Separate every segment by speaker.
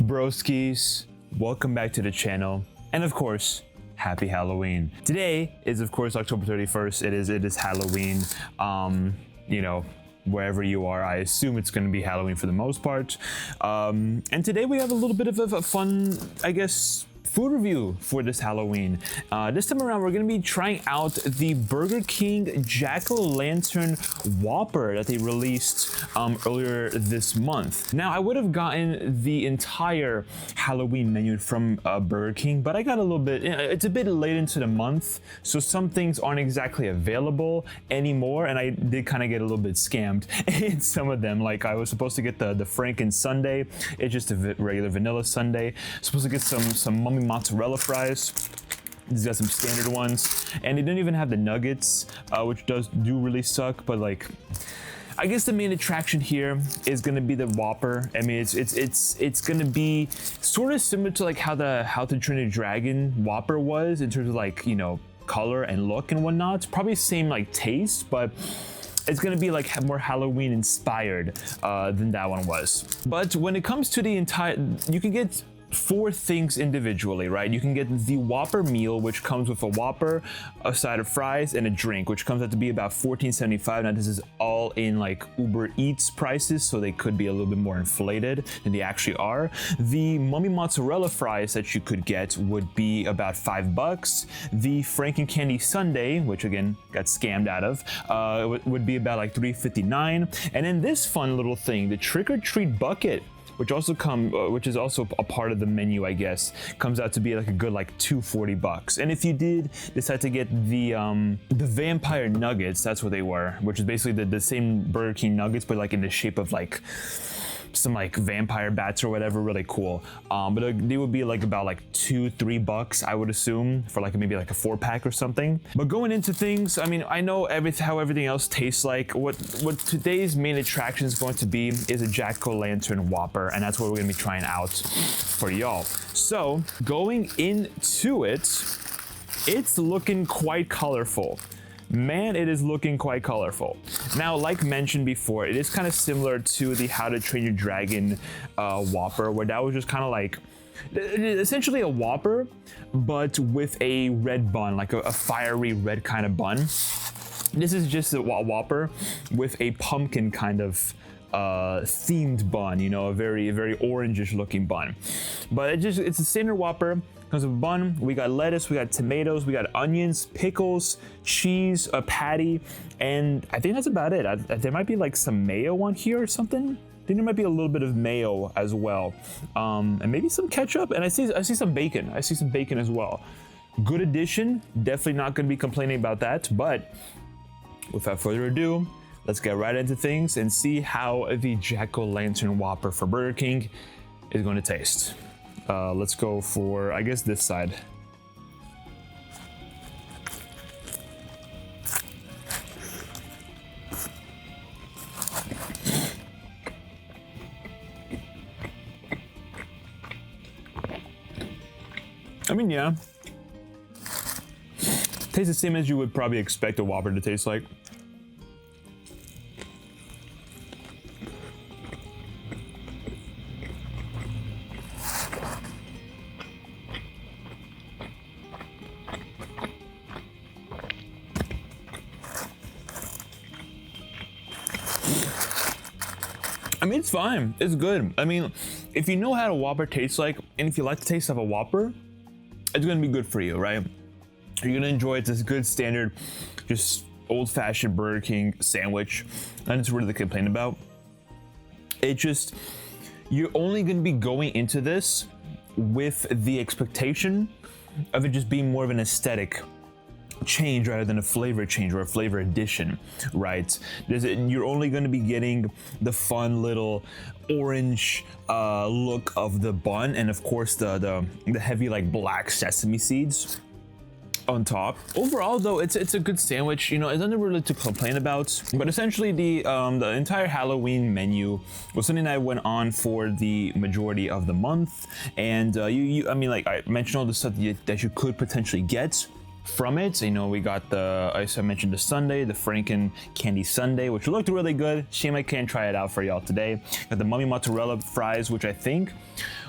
Speaker 1: Broskies, welcome back to the channel, and of course, happy Halloween. Today is of course October 31st. It is Halloween. You know, wherever you are, I assume it's going to be Halloween for the most part. And today we have a little bit of a fun, I guess, food review for this Halloween. This time around, we're going to be trying out the Burger King Jack-o'-lantern Whopper that they released earlier this month. Now, I would have gotten the entire Halloween menu from Burger King, but I got a little bit, it's a bit late into the month, so some things aren't exactly available anymore, and I did kind of get a little bit scammed in some of them. Like, I was supposed to get the Franken Sundae. It's just a regular vanilla sundae. Supposed to get some mummy mozzarella fries. These got some standard ones, and they didn't even have the nuggets, which do really suck. But like, I guess the main attraction here is gonna be the Whopper. I mean, it's gonna be sort of similar to like how the Trinity Dragon Whopper was in terms of like, you know, color and look and whatnot. It's probably same like taste, but it's gonna be like more Halloween inspired than that one was. But when it comes to the entire, you can get 4 things individually, right? You can get the Whopper meal, which comes with a Whopper, a side of fries, and a drink, which comes out to be about $14.75. Now, this is all in like Uber Eats prices, so they could be a little bit more inflated than they actually are. The mummy mozzarella fries that you could get would be about $5. The Franken Candy Sundae, which again got scammed out of, would be about like $3.59. And then this fun little thing, the Trick or Treat bucket, which is also a part of the menu, I guess, comes out to be like a good like $2.40. And if you did decide to get the vampire nuggets, that's what they were, which is basically the same Burger King nuggets, but like in the shape of like some like vampire bats or whatever, really cool. But they would be like about like $2-3, I would assume, for like maybe like a 4-pack or something. But going into things, I mean, I know how everything else tastes like. What today's main attraction is going to be is a Jack-o'-lantern Whopper, and that's what we're gonna be trying out for y'all. So going into it, it's looking quite colorful. Man, it is looking quite colorful. Now, like mentioned before, it is kind of similar to the How to Train Your Dragon Whopper, where that was just kind of like essentially a Whopper, but with a red bun, like a fiery red kind of bun. This is just a Whopper with a pumpkin kind of themed bun, you know, a very orangish looking bun. But it's a standard Whopper. Comes with a bun. We got lettuce, we got tomatoes, we got onions, pickles, cheese, a patty, and I think that's about it. There might be like some mayo on here or something. I think there might be a little bit of mayo as well, and maybe some ketchup. And I see some bacon. I see some bacon as well. Good addition. Definitely not going to be complaining about that. But without further ado, let's get right into things and see how the Jack-o'-lantern Whopper for Burger King is going to taste. Let's go for, I guess, this side. I mean, yeah. Tastes the same as you would probably expect a Whopper to taste like. I mean, it's fine. It's good. I mean, if you know how a Whopper tastes like, and if you like the taste of a Whopper, it's gonna be good for you, right? You're gonna enjoy it. It's a good standard, just old-fashioned Burger King sandwich. And it's really to complain about. It just, you're only gonna be going into this with the expectation of it just being more of an aesthetic change rather than a flavor change or a flavor addition, right? You're only going to be getting the fun little orange look of the bun, and of course the heavy like black sesame seeds on top. Overall though, it's a good sandwich. You know, it's nothing really to complain about. But essentially the entire Halloween menu was something that went on for the majority of the month, and I mean, like I mentioned all the stuff that you could potentially get. from it. You know, we got the, as I mentioned, the sundae, the Franken candy sundae, which looked really good. Shame I can't try it out for y'all today. Got the mummy mozzarella fries, which I think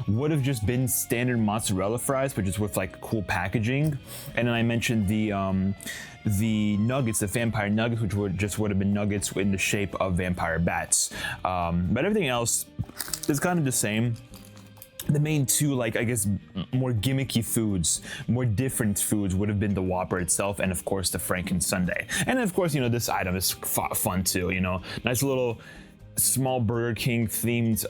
Speaker 1: would have just been standard mozzarella fries, but just with like cool packaging. And then I mentioned the nuggets, the vampire nuggets, which would have been nuggets in the shape of vampire bats. But everything else is kind of the same. The main two, like, I guess, more gimmicky foods, more different foods would have been the Whopper itself, and of course the Franken sundae. And of course, you know, this item is fun too, you know, nice little small Burger King themed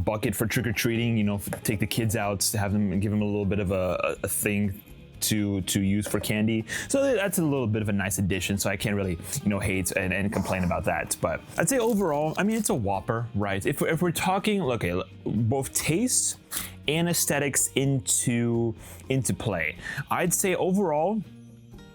Speaker 1: bucket for trick-or-treating, you know, take the kids out to have them, give them a little bit of a thing to use for candy. So that's a little bit of a nice addition, so I can't really, you know, hate and complain about that. But I'd say overall, I mean, it's a Whopper, right? If we're talking, okay, both taste and aesthetics into play, I'd say overall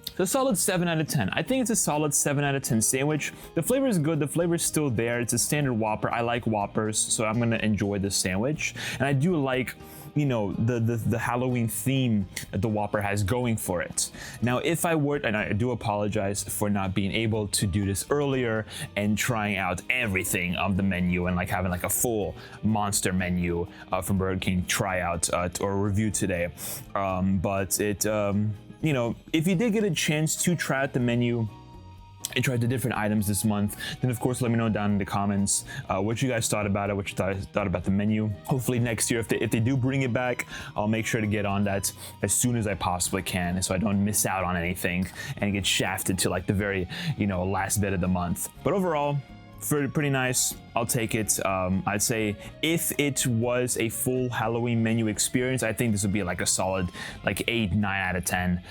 Speaker 1: it's a solid 7 out of 10. I think it's a solid 7 out of 10 sandwich. The flavor is good. The flavor is still there. It's a standard Whopper. I like Whoppers, so I'm gonna enjoy this sandwich. And I do like, you know, the Halloween theme that the Whopper has going for it. Now, if I were, and I do apologize for not being able to do this earlier and trying out everything on the menu and like having like a full monster menu from Burger King try out or review today. But it, you know, if you did get a chance to try out the menu and tried the different items this month, then of course let me know down in the comments what you guys thought about it, what you thought about the menu. Hopefully next year, if they do bring it back, I'll make sure to get on that as soon as I possibly can, so I don't miss out on anything and get shafted to like the very, you know, last bit of the month. But overall, pretty nice. I'll take it. I'd say if it was a full Halloween menu experience, I think this would be like a solid like 8, 9 out of 10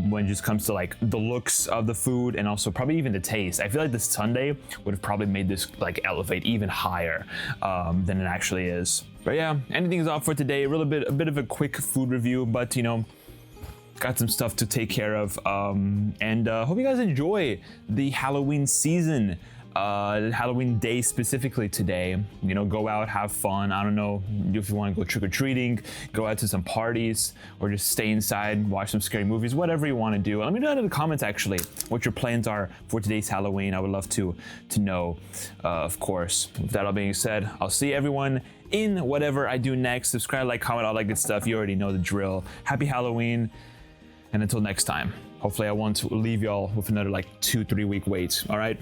Speaker 1: when it just comes to like the looks of the food and also probably even the taste. I feel like this sundae would have probably made this like elevate even higher than it actually is. But yeah, anything is off for today. A bit of a quick food review, but you know, got some stuff to take care of, and hope you guys enjoy the Halloween season. Halloween day specifically today. You know, go out, have fun. I don't know if you want to go trick-or-treating, go out to some parties, or just stay inside, watch some scary movies, whatever you want to do. Let me know in the comments actually what your plans are for today's Halloween. I would love to know, of course. With that all being said, I'll see everyone in whatever I do next. Subscribe, like, comment, all that good stuff. You already know the drill. Happy Halloween, and until next time, hopefully I won't leave y'all with another like 2-3 week wait. All right.